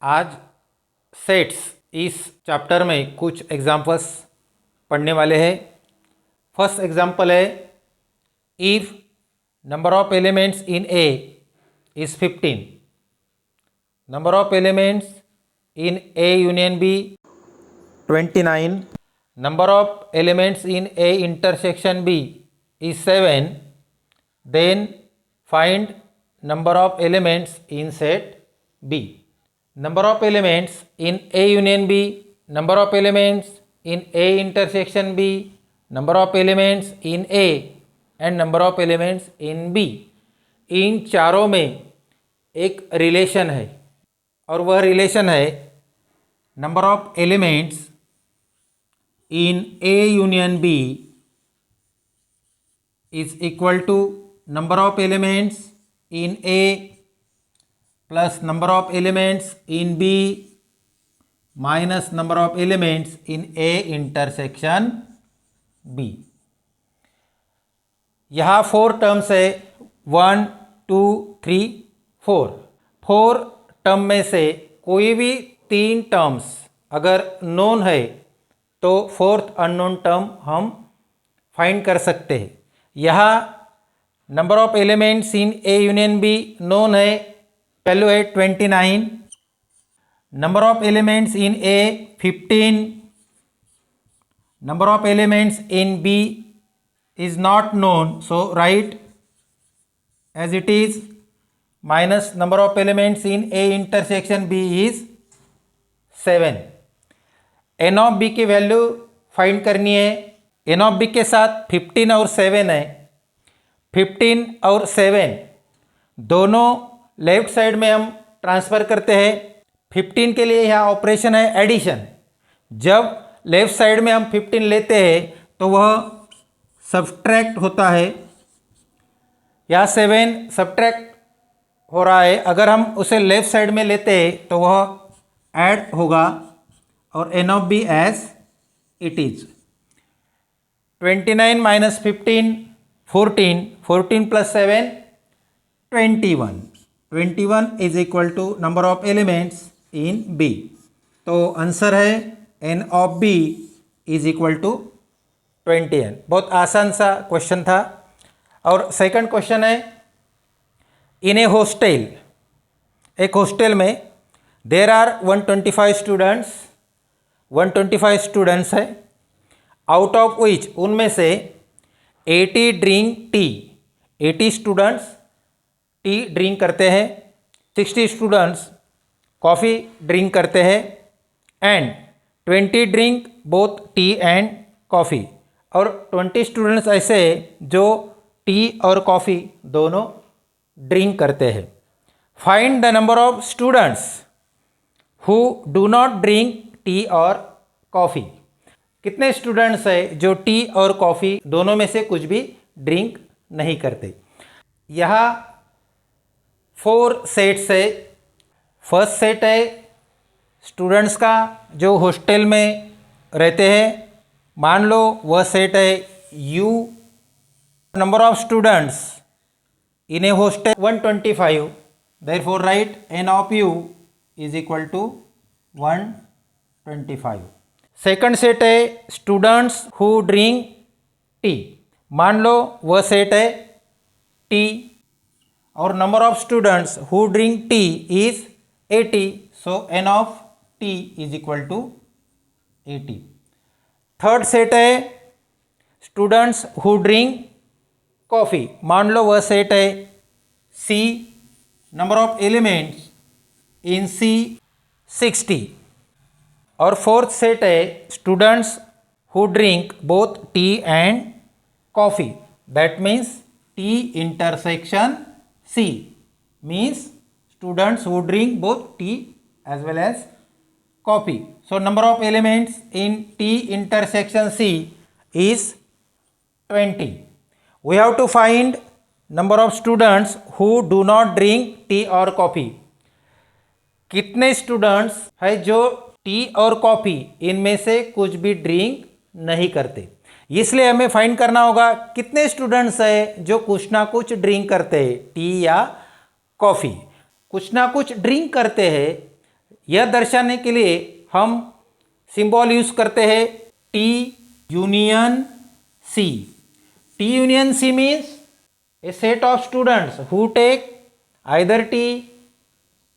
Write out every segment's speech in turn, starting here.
आज सेट्स इस चैप्टर में कुछ एग्जाम्पल्स पढ़ने वाले हैं। फर्स्ट एग्जाम्पल है, if number of elements in A is 15, number of elements in A union B 29, number of elements in A intersection B is 7, then find number of elements in set B. Number of elements in A union B, number of elements in A intersection B, number of elements in A and number of elements in B. इन चारों में एक relation है और वह relation है number of elements in A union B is equal to number of elements in A plus number of elements in B minus number of elements in A intersection B. यहाँ 4 terms है, 1 2 3 4। 4 term में से कोई भी 3 terms अगर known है तो fourth unknown term हम फाइंड कर सकते हैं। यहाँ number of elements in A union B known है, वैल्यू है 29, number of elements in A 15, number of elements in B is not known, so write as it is, minus number of elements in A intersection B is 7। N of B की value find करनी है। N of B के साथ 15 और 7 है। 15 और 7 दोनों left side में हम ट्रांसफ़र करते हैं। 15 के लिए यहाँ ऑपरेशन है एडिशन। जब लेफ्ट साइड में हम 15 लेते हैं तो वह सब्ट्रैक्ट होता है। यहाँ 7 सब्ट्रैक्ट हो रहा है, अगर हम उसे लेफ्ट साइड में लेते हैं तो वह ऐड होगा और N of B as it is. 29 minus 15 14, 14 plus 7 21, 21 is equal to number of elements in B. तो आंसर है N of B is equal to 21। बहुत आसान सा क्वेश्चन था। और सेकंड क्वेश्चन है, इन ए हॉस्टल, एक हॉस्टल में देर आर 125 स्टूडेंट्स, 125 स्टूडेंट्स है, आउट ऑफ विच उनमें से 80 drink tea, 80 students T drink करते हैं, 60 स्टूडेंट्स कॉफ़ी ड्रिंक करते हैं and 20 drink both tea and coffee. और 20 स्टूडेंट्स ऐसे जो टी और कॉफ़ी दोनों ड्रिंक करते हैं। Find the number of students who do not drink tea और कॉफ़ी। कितने स्टूडेंट्स है जो टी और कॉफ़ी दोनों में से कुछ भी ड्रिंक नहीं करते। यहाँ 4 सेट्स है। फर्स्ट सेट है स्टूडेंट्स का जो हॉस्टल में रहते हैं। मान लो वह सेट है U. Number of students in a hostel 125, therefore right N of U is equal to 125। Second set है स्टूडेंट्स हु ड्रिंक टी। मान लो वह सेट है टी और number of students who drink tea is 80, so N of T is equal to 80। Third set है students who drink coffee. मान लो वह सेट है C, number of elements in C 60। और फोर्थ सेट है students who drink both tea and coffee, that means T intersection C means students who drink both tea as well as coffee. So number of elements in T intersection C is 20. We have to find number of students who do not drink tea or coffee. कितने students है जो T और coffee इनमें से कुछ भी drink नहीं करते। इसलिए हमें फाइंड करना होगा कितने स्टूडेंट्स है जो कुछ ना कुछ ड्रिंक करते हैं, टी या कॉफ़ी। कुछ ना कुछ ड्रिंक करते हैं यह दर्शाने के लिए हम सिंबल यूज करते हैं T union C. T union C means a set of students who take either tea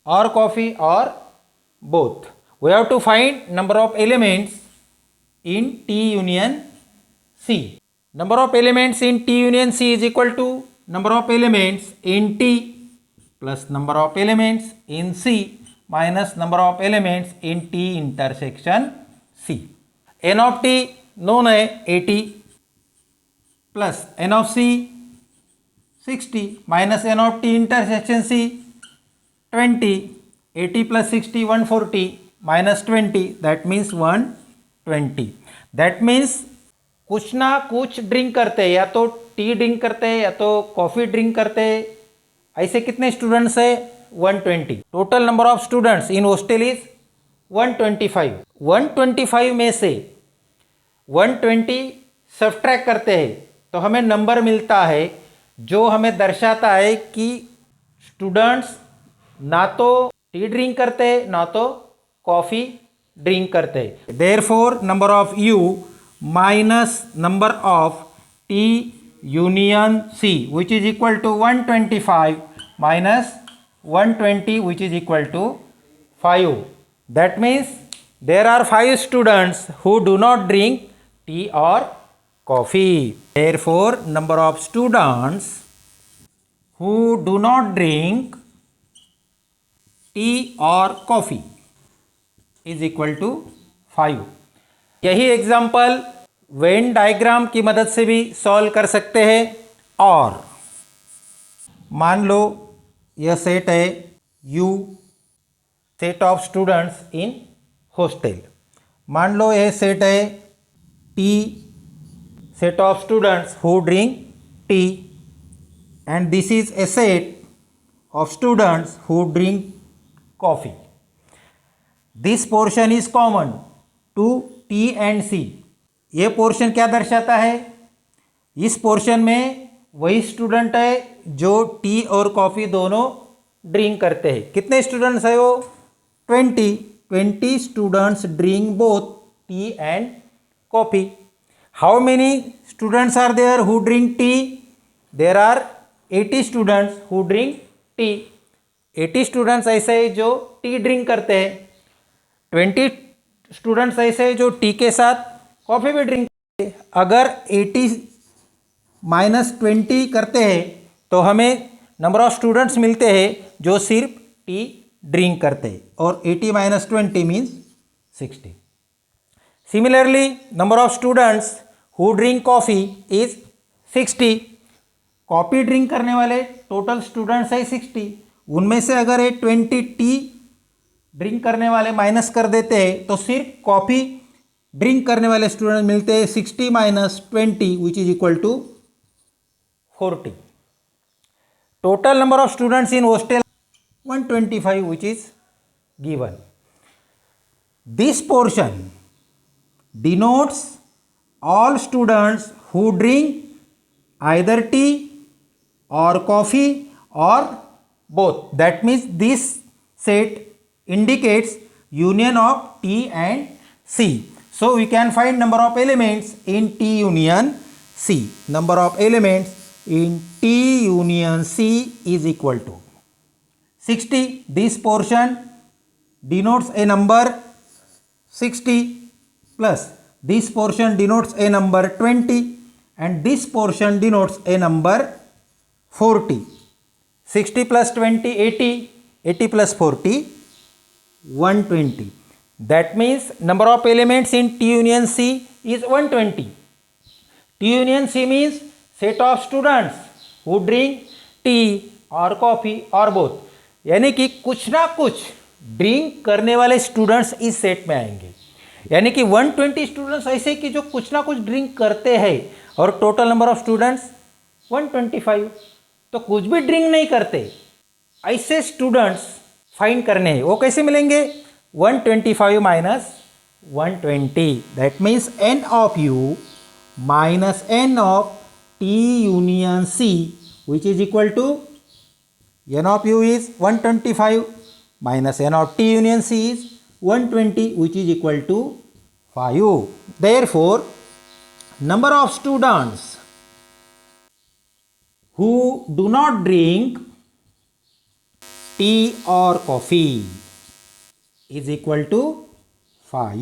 or coffee or both. We have to find number of elements in T union C. Number of elements in T union C is equal to number of elements in T plus number of elements in C minus number of elements in T intersection C. N of T known है 80 plus n of C 60 minus n of T intersection C 20. 80 plus 60 140 minus 20 that means 120. That means कुछ ना कुछ drink करते हैं, या तो T drink करते हैं या तो कॉफ़ी ड्रिंक करते हैं. ऐसे कितने स्टूडेंट्स है? 120. Total number of students in hostel is 125. 125 में से 120 सब्ट्रैक्ट करते हैं तो हमें नंबर मिलता है जो हमें दर्शाता है कि स्टूडेंट्स ना तो टी ड्रिंक करते ना तो कॉफ़ी ड्रिंक करते. Therefore number of U minus number of T union C which is equal to 125 minus 120 which is equal to 5. That means there are 5 students who do not drink tea और coffee. Therefore, number of students who do not drink tea or coffee is equal to 5. यही example Venn diagram की मदद से भी solve कर सकते हैं. और मान लो यह सेट है U, set of students in hostel. मान लो यह सेट है T, set of students who drink tea, and this is a set of students who drink coffee. This portion is common to T and C. ये portion क्या दर्शाता है? इस portion में वही स्टूडेंट है जो टी और कॉफ़ी दोनों ड्रिंक करते हैं. कितने स्टूडेंट्स है वो? 20 students drink both tea and coffee. How many students are there who drink tea? There are 80 students who drink tea. 80 students ऐसे हैं जो टी ड्रिंक करते हैं. 20 स्टूडेंट्स ऐसे हैं जो टी के साथ कॉफ़ी भी ड्रिंक करते हैं. अगर 80 माइनस 20 करते हैं तो हमें नंबर ऑफ स्टूडेंट्स मिलते हैं जो सिर्फ टी ड्रिंक करते हैं, और 80 minus 20 means 60. Similarly, number of students who drink coffee is 60. Coffee drink करने वाले टोटल स्टूडेंट्स है 60. उनमें से अगर ये 20 टी ड्रिंक करने वाले माइनस कर देते हैं तो सिर्फ कॉफ़ी ड्रिंक करने वाले स्टूडेंट मिलते हैं 60 minus 20 which is equal to 40. Total number of students in hostel 125 which is given. This portion denotes all students who drink either tea or coffee or both. That means this set indicates union of T and C. So we can find number of elements in T union C. Number of elements in T union C is equal to 60. This portion denotes a number 60 plus this portion denotes a number 20 and this portion denotes a number 40. 60 plus 20 80, 80 plus 40 120. That means number of elements in T union C is 120. T union C means set of students who drink tea or coffee or both. यानी कि कुछ ना कुछ drink करने वाले students इस set में आएंगे. यानी कि 120 स्टूडेंट्स ऐसे कि जो कुछ ना कुछ ड्रिंक करते हैं, और टोटल नंबर ऑफ स्टूडेंट्स 125. तो कुछ भी ड्रिंक नहीं करते ऐसे स्टूडेंट्स फाइंड करने हैं. वो कैसे मिलेंगे? 125 minus 120. That means n of u minus n of T union C which is equal to n of u is 125 minus n of t union c is 120, which is equal to 5. Therefore, number of students who do not drink tea or coffee is equal to 5.